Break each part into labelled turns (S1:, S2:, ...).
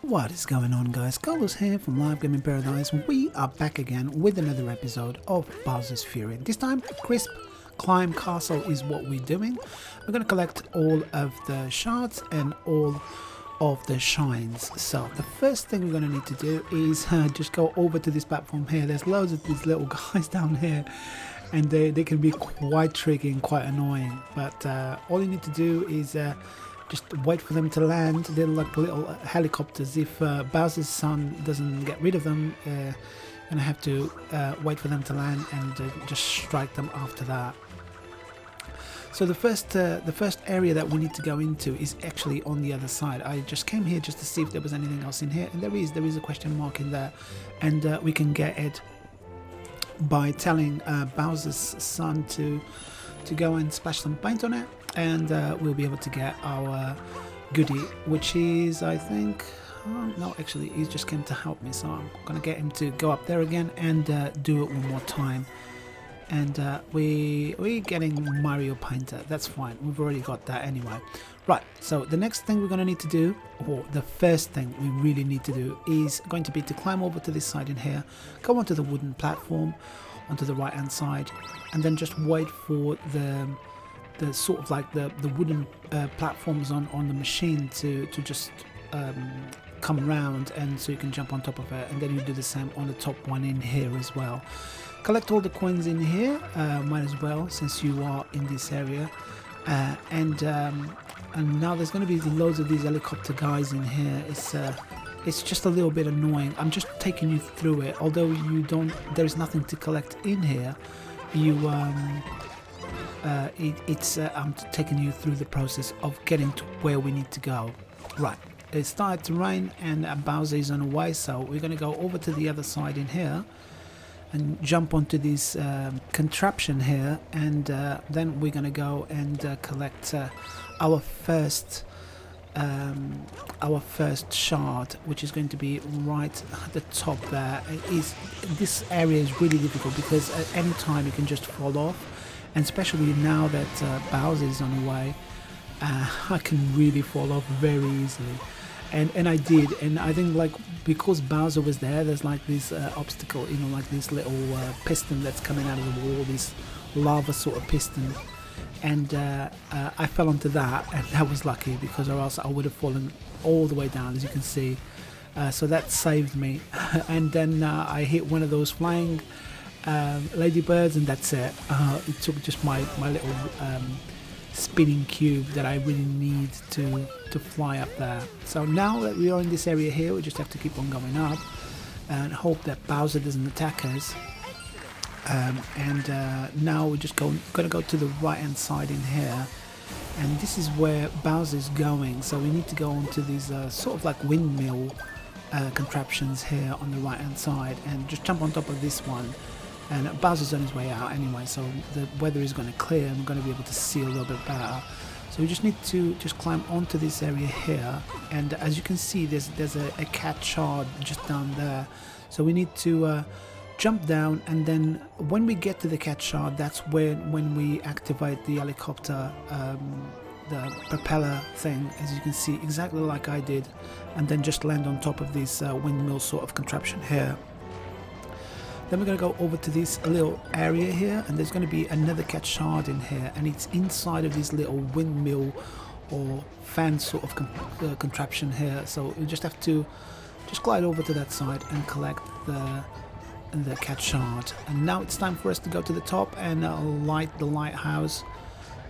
S1: What is going on, guys? Carlos here from Live Gaming Paradise. We are back again with another episode of Bowser's Fury. This time, crisp climb castle is what we're doing. We're going to collect all of the shards and all of the shines. So the first thing we're going to need to do is just go over to this platform here. There's loads of these little guys down here, and they can be quite tricky and quite annoying. But all you need to do is just wait for them to land. They're like little helicopters. If Bowser's son doesn't get rid of them, you're gonna have to wait for them to land and just strike them after that. So the first area that we need to go into is actually on the other side. I just came here just to see if there was anything else in here, and there is a question mark in there, and we can get it by telling Bowser's son to go and splash some paint on it, and we'll be able to get our goodie, which is, I think, no, actually he just came to help me, so I'm gonna get him to go up there again and do it one more time. And we're getting Mario Painter. That's fine, we've already got that anyway. Right, so the next thing we're gonna need to do, or the first thing we really need to do, is going to be to climb over to this side in here, go onto the wooden platform onto the right hand side, and then just wait for the sort of like the wooden platforms on the machine to just come around, and so you can jump on top of it, and then you do the same on the top one in here as well. Collect all the coins in here, might as well, since you are in this area, and now there's going to be loads of these helicopter guys in here. It's just a little bit annoying. I'm just taking you through it, although there's nothing to collect in here. I'm taking you through the process of getting to where we need to go. Right, it started to rain and Bowser is on the way, so we're going to go over to the other side in here and jump onto this contraption here, and then we're going to go and collect our first shard, which is going to be right at the top there. This area is really difficult because at any time you can just fall off, and especially now that Bowser is on the way, I can really fall off very easily, and I did. And I think, like, because Bowser was there, there's like this obstacle, you know, like this little piston that's coming out of the wall, this lava sort of piston, and I fell onto that, and that was lucky, because or else I would have fallen all the way down, as you can see. So that saved me. And then I hit one of those flying ladybirds, and that's it. It took just my little spinning cube that I really need to fly up there. So now that we are in this area here, we just have to keep on going up and hope that Bowser doesn't attack us. Now we're just gonna go to the right hand side in here, and this is where Bowser's going. So we need to go onto these sort of like windmill contraptions here on the right hand side, and just jump on top of this one. And Bowser's on his way out anyway, so the weather is going to clear and we're going to be able to see a little bit better. So we just need to just climb onto this area here, and as you can see, there's a cat shard just down there. So we need to jump down, and then when we get to the cat shard, that's when we activate the helicopter, the propeller thing, as you can see, exactly like I did, and then just land on top of this windmill sort of contraption here. Then we're going to go over to this little area here, and there's going to be another cat shard in here, and it's inside of this little windmill or fan sort of contraption here. So we just have to just glide over to that side and collect the cat shard. And now it's time for us to go to the top and light the lighthouse.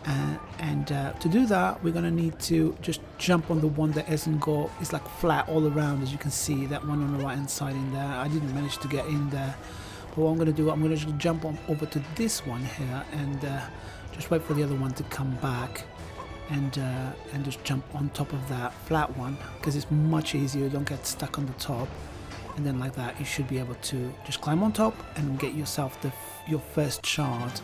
S1: To do that, we're going to need to just jump on the one that hasn't got, it's like flat all around, as you can see, that one on the right hand side in there. I didn't manage to get in there, but what I'm going to do, I'm going to just jump on over to this one here, and just wait for the other one to come back, and just jump on top of that flat one, because it's much easier. You don't get stuck on the top, and then like that you should be able to just climb on top and get yourself your first shard.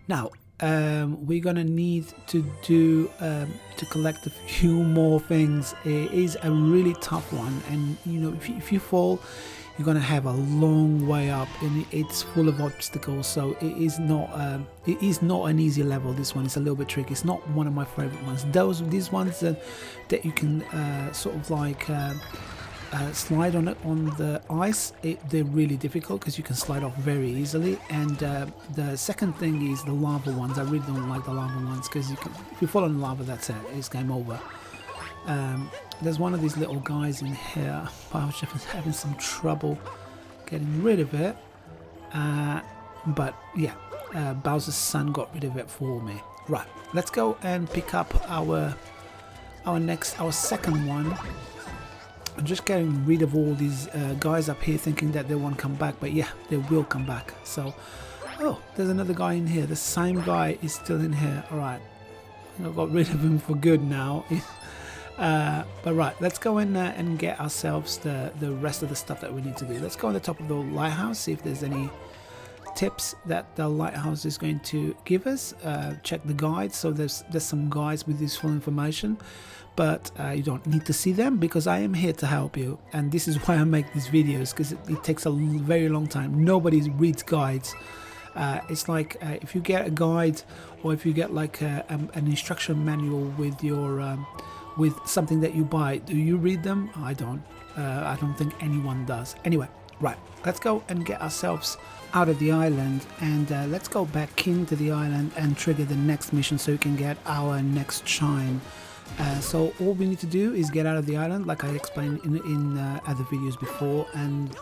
S1: Now, we're gonna need to do to collect a few more things. It is a really tough one, and you know, if you fall, you're gonna have a long way up, and it's full of obstacles. So it is not an easy level. This one is a little bit tricky. It's not one of my favorite ones. These ones that you can sort of like slide on the ice, they're really difficult because you can slide off very easily. And the second thing is the lava ones. I really don't like the lava ones because if you fall in lava, that's it, it's game over. There's one of these little guys in here. I was just having some trouble getting rid of it, but yeah, Bowser's son got rid of it for me. Right, let's go and pick up our second one. I'm just getting rid of all these guys up here, thinking that they won't come back, but yeah, they will come back. So, oh, there's another guy in here. The same guy is still in here. All right, I got rid of him for good now. But right, let's go in there and get ourselves the rest of the stuff that we need to do. Let's go on the top of the lighthouse, see if there's any tips that the lighthouse is going to give us. Check the guides. So there's some guides with useful information, but you don't need to see them because I am here to help you, and this is why I make these videos, because it takes a very long time. Nobody reads guides. It's like if you get a guide, or if you get like an instruction manual with your with something that you buy, do you read them? I don't think anyone does. Anyway, right, let's go and get ourselves out of the island, and let's go back into the island and trigger the next mission so we can get our next shine. So all we need to do is get out of the island, like I explained in other videos before, and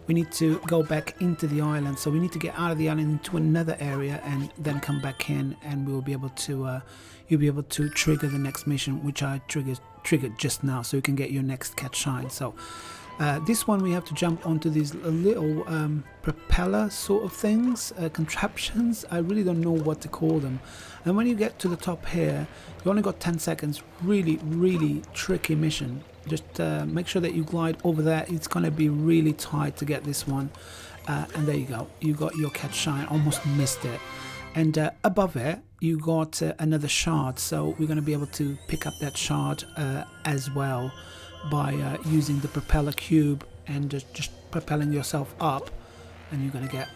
S1: we need to go back into the island. So we need to get out of the island into another area and then come back in, and we'll be able to you'll be able to trigger the next mission, which I triggered just now, so you can get your next catch shine. So this one we have to jump onto these little propeller sort of things, contraptions. I really don't know what to call them. And when you get to the top here, you only got 10 seconds. Really tricky mission. Just make sure that you glide over there. It's going to be really tight to get this one. And there you go. You got your catch shine. Almost missed it. And above it, you got another shard. So we're going to be able to pick up that shard as well by using the propeller cube and just propelling yourself up. And you're going to get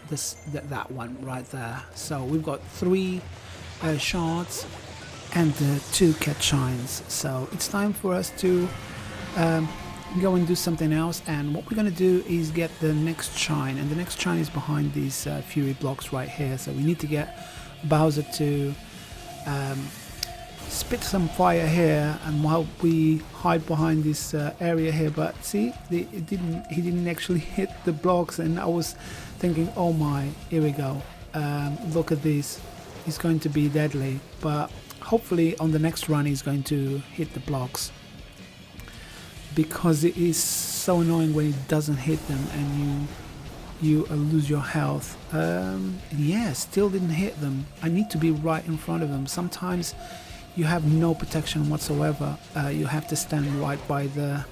S1: that one right there. So we've got 3 shards and 2 catch shines. So it's time for us to go and do something else, and what we're going to do is get the next shine, and the next shine is behind these fury blocks right here. So we need to get Bowser to spit some fire here, and while we hide behind this area here, but see, he didn't actually hit the blocks, and I was thinking, oh my, here we go, look at this, it's going to be deadly, but hopefully on the next run he's going to hit the blocks, because it is so annoying when it doesn't hit them and you lose your health. Yeah, still didn't hit them. I need to be right in front of them. Sometimes you have no protection whatsoever. You have to stand right by the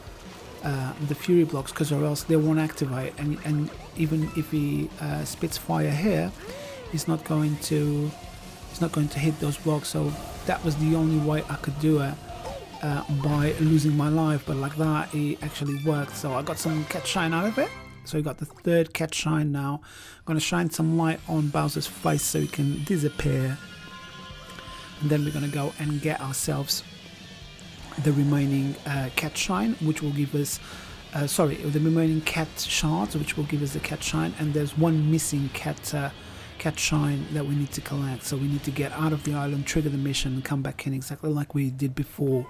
S1: fury blocks, because or else they won't activate, and even if he spits fire here, it's not going to hit those blocks. So that was the only way I could do it, by losing my life, but like that it actually worked. So I got some catch shine out of it. So we got the 3rd catch shine now. I'm going to shine some light on Bowser's face so he can disappear, and then we're going to go and get ourselves the remaining catch shine, which will give us the remaining cat shards, which will give us the catch shine. And there's one missing cat shine that we need to collect. So we need to get out of the island, trigger the mission, and come back in exactly like we did before.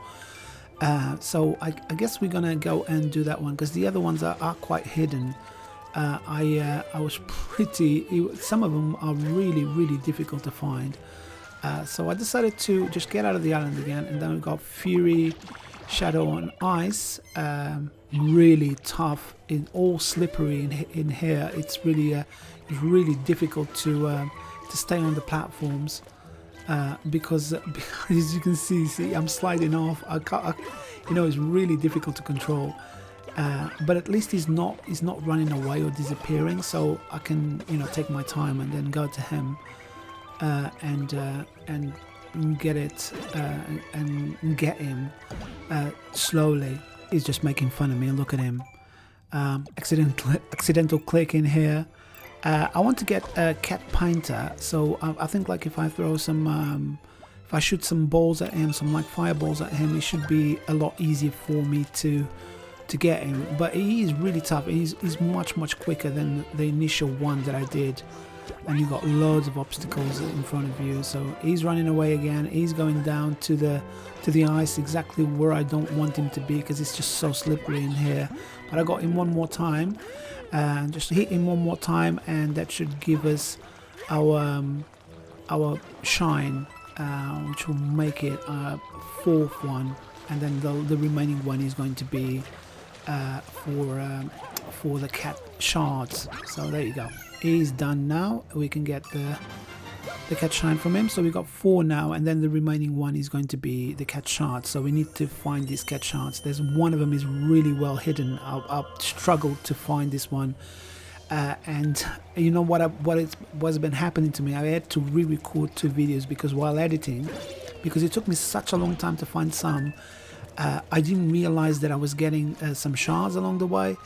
S1: So I guess we're gonna go and do that one, because the other ones are quite hidden. I was some of them are really difficult to find. So I decided to just get out of the island again, and then we've got Fury, Shadow on Ice, really tough, all slippery in here. It's really difficult to stay on the platforms, because as you can see I'm sliding off. It's really difficult to control. But at least he's not running away or disappearing, so I can take my time and then go to him and and get it and get him slowly. He's just making fun of me. Look at him. Accidental click in here. I want to get a cat painter, so I think like if I throw some if I shoot some balls at him, some like fireballs at him, it should be a lot easier for me to get him. But he is really tough. He's much quicker than the initial one that I did, and you got loads of obstacles in front of you. So he's running away again. He's going down to the ice, exactly where I don't want him to be, because it's just so slippery in here. But I got him one more time, just hit him one more time, and that should give us our shine, which will make it a fourth one, and then the remaining one is going to be for the cat shards. So there you go. He's done now. We can get the cat shine from him. So we got 4 now, and then the remaining one is going to be the cat shards. So we need to find these cat shards. There's one of them is really well hidden. I've struggled to find this one, and you know what's been happening to me. I had to re-record 2 videos because while editing, because it took me such a long time to find some, I didn't realize that I was getting some shards along the way,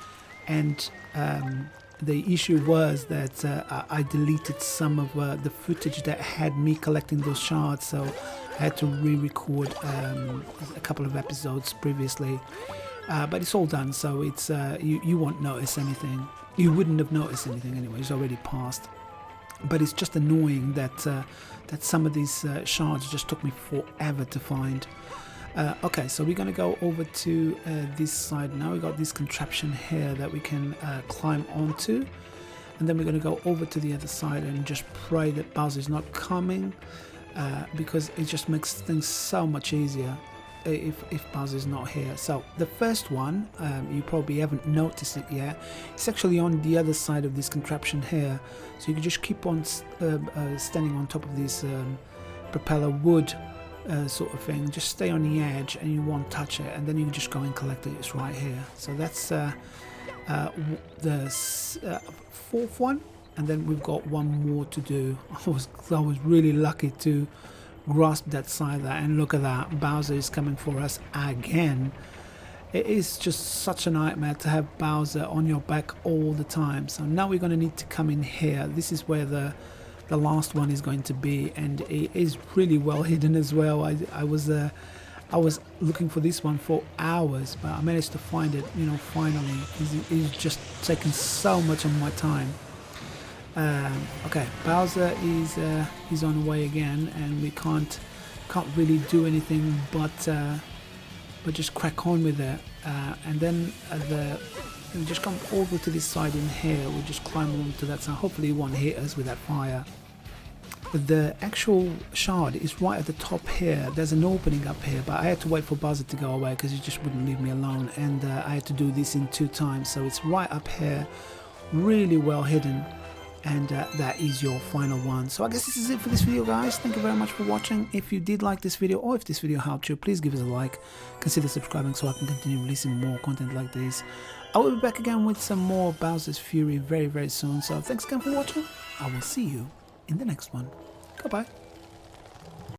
S1: and the issue was that I deleted some of the footage that had me collecting those shards, so I had to re-record a couple of episodes previously, but it's all done, so it's you won't notice anything. You wouldn't have noticed anything anyway, it's already passed. But it's just annoying that that some of these shards just took me forever to find. Okay, so we're going to go over to this side now. We got this contraption here that we can climb onto, and then we're going to go over to the other side and just pray that Bowser's not coming, because it just makes things so much easier if Bowser's not here. So the first one, you probably haven't noticed it yet, it's actually on the other side of this contraption here, so you can just keep on standing on top of this propeller wood sort of thing. Just stay on the edge and you won't touch it, and then you can just go and collect it. It's right here. So that's the 4th one, and then we've got one more to do. I was really lucky to grasp that side there, and look at that, Bowser is coming for us again. It is just such a nightmare to have Bowser on your back all the time. So now we're going to need to come in here. This is where the last one is going to be, and it is really well hidden as well. I was looking for this one for hours, but I managed to find it, you know, finally. It's just taken so much of my time. Okay, Bowser is on the way again, and we can't really do anything but just crack on with it. And then we just come over to this side in here. We'll just climb onto that side. Hopefully it won't hit us with that fire. The actual shard is right at the top here. There's an opening up here, but I had to wait for Bowser to go away because he just wouldn't leave me alone, and I had to do this in 2 times. So it's right up here, really well hidden, and that is your final one. So I guess this is it for this video, guys. Thank you very much for watching. If you did like this video, or if this video helped you, please give us a like. Consider subscribing so I can continue releasing more content like this. I will be back again with some more Bowser's Fury very soon. So thanks again for watching. I will see you in the next one. Goodbye.